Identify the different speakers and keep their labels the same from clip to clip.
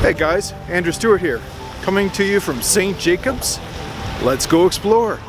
Speaker 1: Hey guys, Andrew Stewart here, coming to you from St. Jacobs. Let's go explore.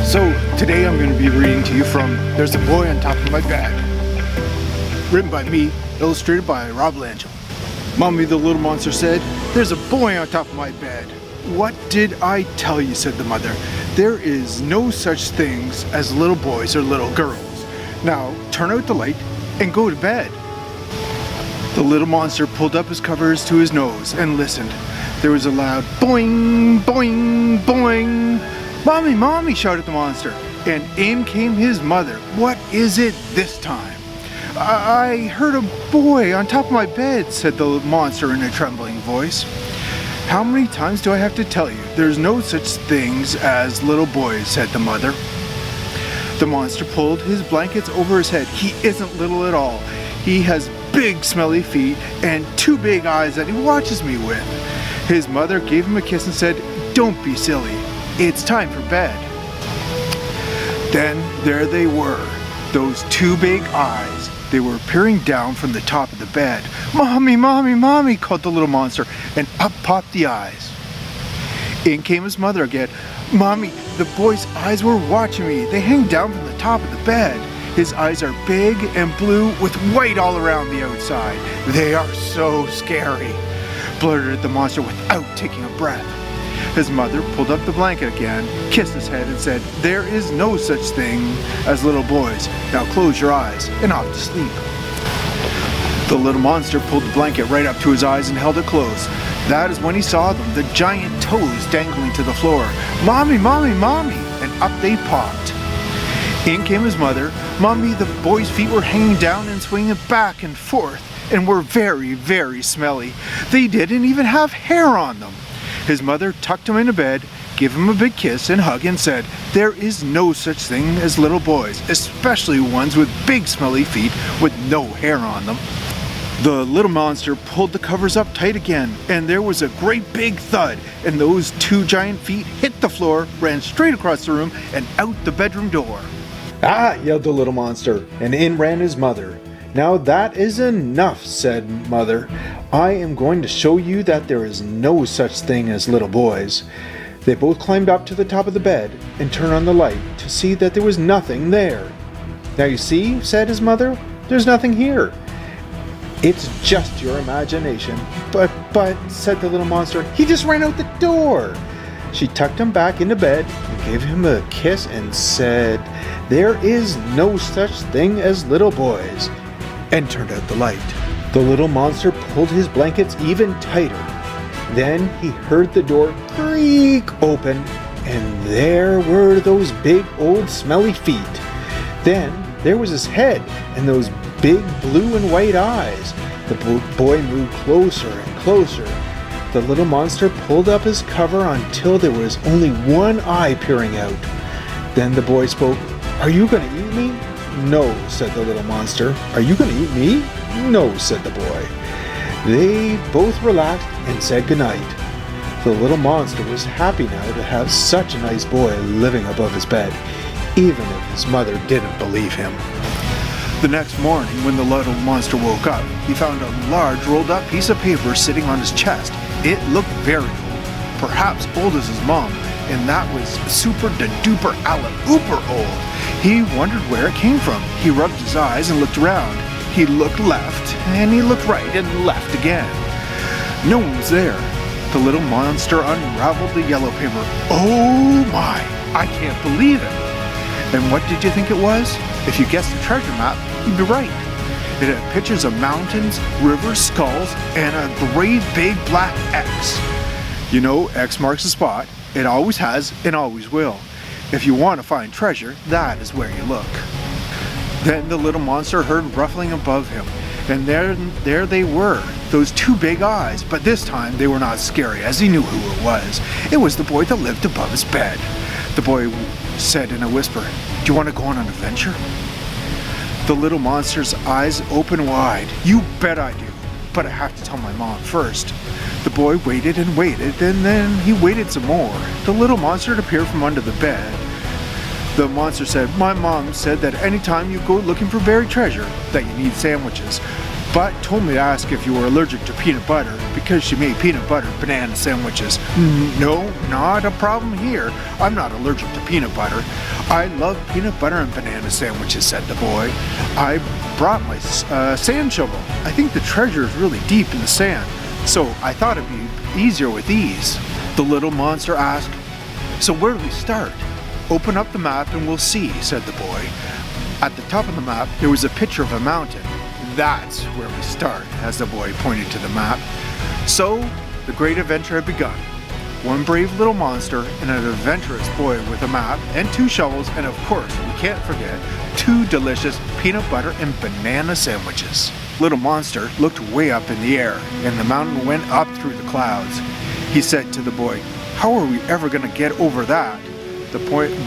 Speaker 1: So today I'm going to be reading to you from There's a Boy on Top of My Bed. Written by me, illustrated by Rob Langell. Mommy the little monster said, "There's a boy on top of my bed." "What did I tell you?" said the mother. "There is no such things as little boys or little girls. Now turn out the light and go to bed." The little monster pulled up his covers to his nose and listened. There was a loud boing, boing, boing. "Mommy, Mommy," shouted the monster, and in came his mother. "What is it this time?" I heard a boy on top of my bed," said the monster in a trembling voice. "How many times do I have to tell you? There's no such things as little boys," said the mother. The monster pulled his blankets over his head. "He isn't little at all. He has big smelly feet and two big eyes that he watches me with." His mother gave him a kiss and said, "Don't be silly. It's time for bed." Then there they were, those two big eyes. They were peering down from the top of the bed. "Mommy, Mommy, Mommy," called the little monster, and up popped the eyes. In came his mother again. "Mommy, the boy's eyes were watching me. They hang down from the top of the bed. His eyes are big and blue with white all around the outside. They are so scary," blurted the monster without taking a breath. His mother pulled up the blanket again, kissed his head and said, "There is no such thing as little boys. Now close your eyes and off to sleep." The little monster pulled the blanket right up to his eyes and held it close. That is when he saw them, the giant toes dangling to the floor. "Mommy, Mommy, Mommy," and up they popped. In came his mother. "Mommy, the boy's feet were hanging down and swinging back and forth and were very, very smelly. They didn't even have hair on them." His mother tucked him into bed, gave him a big kiss and hug and said, "There is no such thing as little boys, especially ones with big smelly feet with no hair on them." The little monster pulled the covers up tight again, and there was a great big thud, and those two giant feet hit the floor, ran straight across the room and out the bedroom door.
Speaker 2: "Ah!" yelled the little monster, and in ran his mother. "Now that is enough," said Mother. "I am going to show you that there is no such thing as little boys." They both climbed up to the top of the bed and turned on the light to see that there was nothing there. "Now you see," said his mother, "there's nothing here. It's just your imagination." But, said the little monster, "he just ran out the door." She tucked him back into bed and gave him a kiss and said, "There is no such thing as little boys," and turned out the light. The little monster pulled his blankets even tighter. Then he heard the door creak open, and there were those big old smelly feet. Then there was his head and those big blue and white eyes. The boy moved closer and closer. The little monster pulled up his cover until there was only one eye peering out. Then the boy spoke. "Are you going to eat me?" "No," said the little monster. "Are you going to eat me?" "No," said the boy. They both relaxed and said goodnight. The little monster was happy now to have such a nice boy living above his bed, even if his mother didn't believe him.
Speaker 1: The next morning, when the little monster woke up, he found a large rolled up piece of paper sitting on his chest. It looked very old, perhaps old as his mom, and that was super da duper alla ooper old. He wondered where it came from. He rubbed his eyes and looked around. He looked left, and he looked right and left again. No one was there. The little monster unraveled the yellow paper. "Oh my, I can't believe it." And what did you think it was? If you guessed the treasure map, you'd be right. It had pictures of mountains, rivers, skulls, and a great big black X. You know, X marks the spot. It always has and always will. If you want to find treasure, that is where you look. Then the little monster heard ruffling above him. And there they were, those two big eyes, but this time they were not scary, as he knew who it was. It was the boy that lived above his bed. The boy said in a whisper, "Do you want to go on an adventure?" The little monster's eyes opened wide. "You bet I do, but I have to tell my mom first." The boy waited and waited, and then he waited some more. The little monster appeared from under the bed. The monster said, "My mom said that anytime you go looking for buried treasure, that you need sandwiches, but told me to ask if you were allergic to peanut butter because she made peanut butter banana sandwiches." "No, not a problem here. I'm not allergic to peanut butter. I love peanut butter and banana sandwiches," said the boy. "I brought my sand shovel. I think the treasure is really deep in the sand, so I thought it'd be easier with these." The little monster asked, "So where do we start?" "Open up the map and we'll see," said the boy. At the top of the map, there was a picture of a mountain. "That's where we start," as the boy pointed to the map. So, the great adventure had begun. One brave little monster and an adventurous boy with a map and two shovels, and of course, we can't forget, two delicious peanut butter and banana sandwiches. Little monster looked way up in the air, and the mountain went up through the clouds. He said to the boy, "How are we ever going to get over that?" The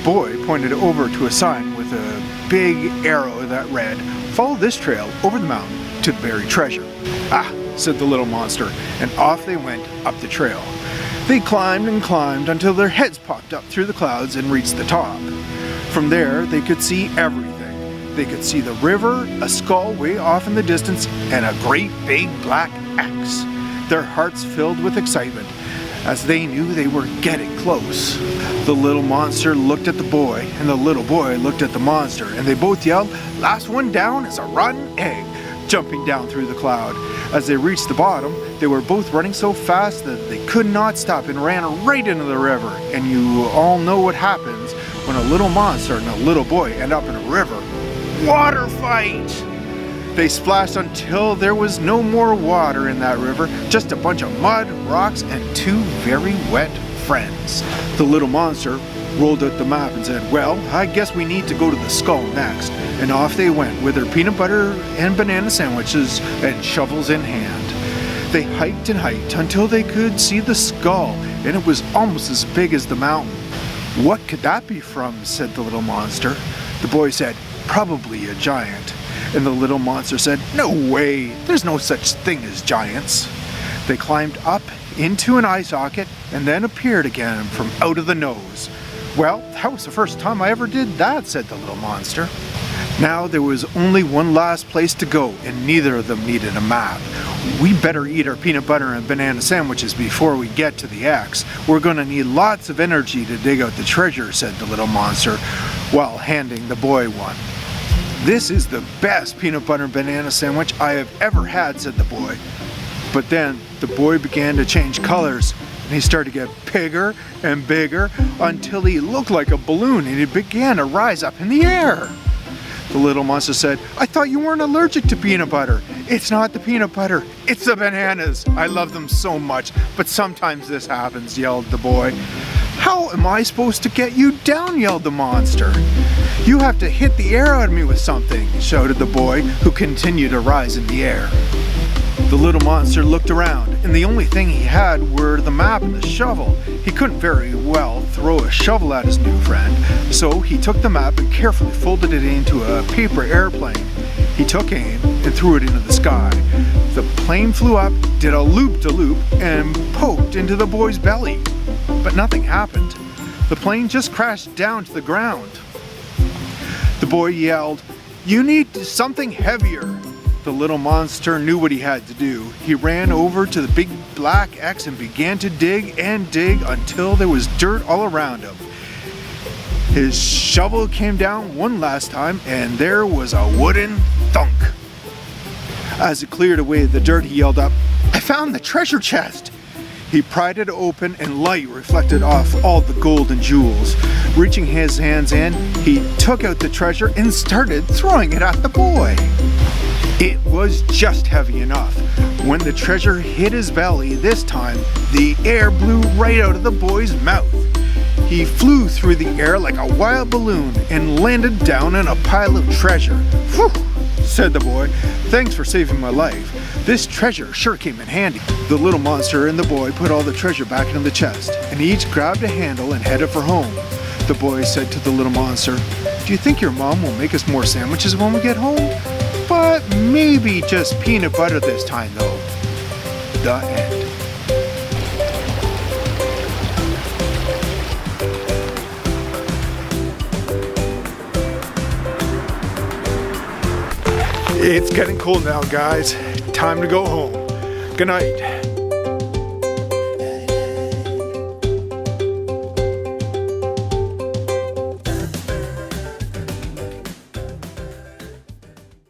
Speaker 1: boy pointed over to a sign with a big arrow that read, "Follow this trail over the mountain to the buried treasure." "Ah," said the little monster, and off they went up the trail. They climbed and climbed until their heads popped up through the clouds and reached the top. From there, they could see everything. They could see the river, a skull way off in the distance, and a great big black X. Their hearts filled with excitement, as they knew they were getting close. The little monster looked at the boy, and the little boy looked at the monster, and they both yelled, "Last one down is a rotten egg," jumping down through the cloud. As they reached the bottom, they were both running so fast that they could not stop and ran right into the river. And you all know what happens when a little monster and a little boy end up in a river. Water fight! They splashed until there was no more water in that river, just a bunch of mud, rocks, and two very wet friends. The little monster rolled out the map and said, "Well, I guess we need to go to the skull next." And off they went with their peanut butter and banana sandwiches and shovels in hand. They hiked and hiked until they could see the skull, and it was almost as big as the mountain. "What could that be from?" said the little monster. The boy said, "Probably a giant." And the little monster said, "No way, there's no such thing as giants." They climbed up into an eye socket and then appeared again from out of the nose. "Well, that was the first time I ever did that," said the little monster. Now there was only one last place to go, and neither of them needed a map. "We better eat our peanut butter and banana sandwiches before we get to the X. We're going to need lots of energy to dig out the treasure," said the little monster, while handing the boy one. "This is the best peanut butter and banana sandwich I have ever had," said the boy. But then the boy began to change colors, and he started to get bigger and bigger until he looked like a balloon, and he began to rise up in the air. The little monster said, "I thought you weren't allergic to peanut butter." "It's not the peanut butter, it's the bananas. I love them so much, but sometimes this happens," yelled the boy. "How am I supposed to get you down?" yelled the monster. "You have to hit the air out of me with something," shouted the boy, who continued to rise in the air. The little monster looked around, and the only thing he had were the map and the shovel. He couldn't very well throw a shovel at his new friend, so he took the map and carefully folded it into a paper airplane. He took aim and threw it into the sky. The plane flew up, did a loop-de-loop, and poked into the boy's belly. But nothing happened. The plane just crashed down to the ground. The boy yelled, "You need something heavier." The little monster knew what he had to do. He ran over to the big black X and began to dig and dig until there was dirt all around him. His shovel came down one last time, and there was a wooden thunk. As it cleared away the dirt, he yelled up, "I found the treasure chest!" He pried it open, and light reflected off all the gold and jewels. Reaching his hands in, he took out the treasure and started throwing it at the boy. It was just heavy enough. When the treasure hit his belly this time, the air blew right out of the boy's mouth. He flew through the air like a wild balloon and landed down in a pile of treasure. Whew! said the boy. "Thanks for saving my life. This treasure sure came in handy." The little monster and the boy put all the treasure back into the chest, and each grabbed a handle and headed for home. The boy said to the little monster, "Do you think your mom will make us more sandwiches when we get home? But maybe just peanut butter this time though." The end. It's getting cold now, guys. Time to go home. Good night.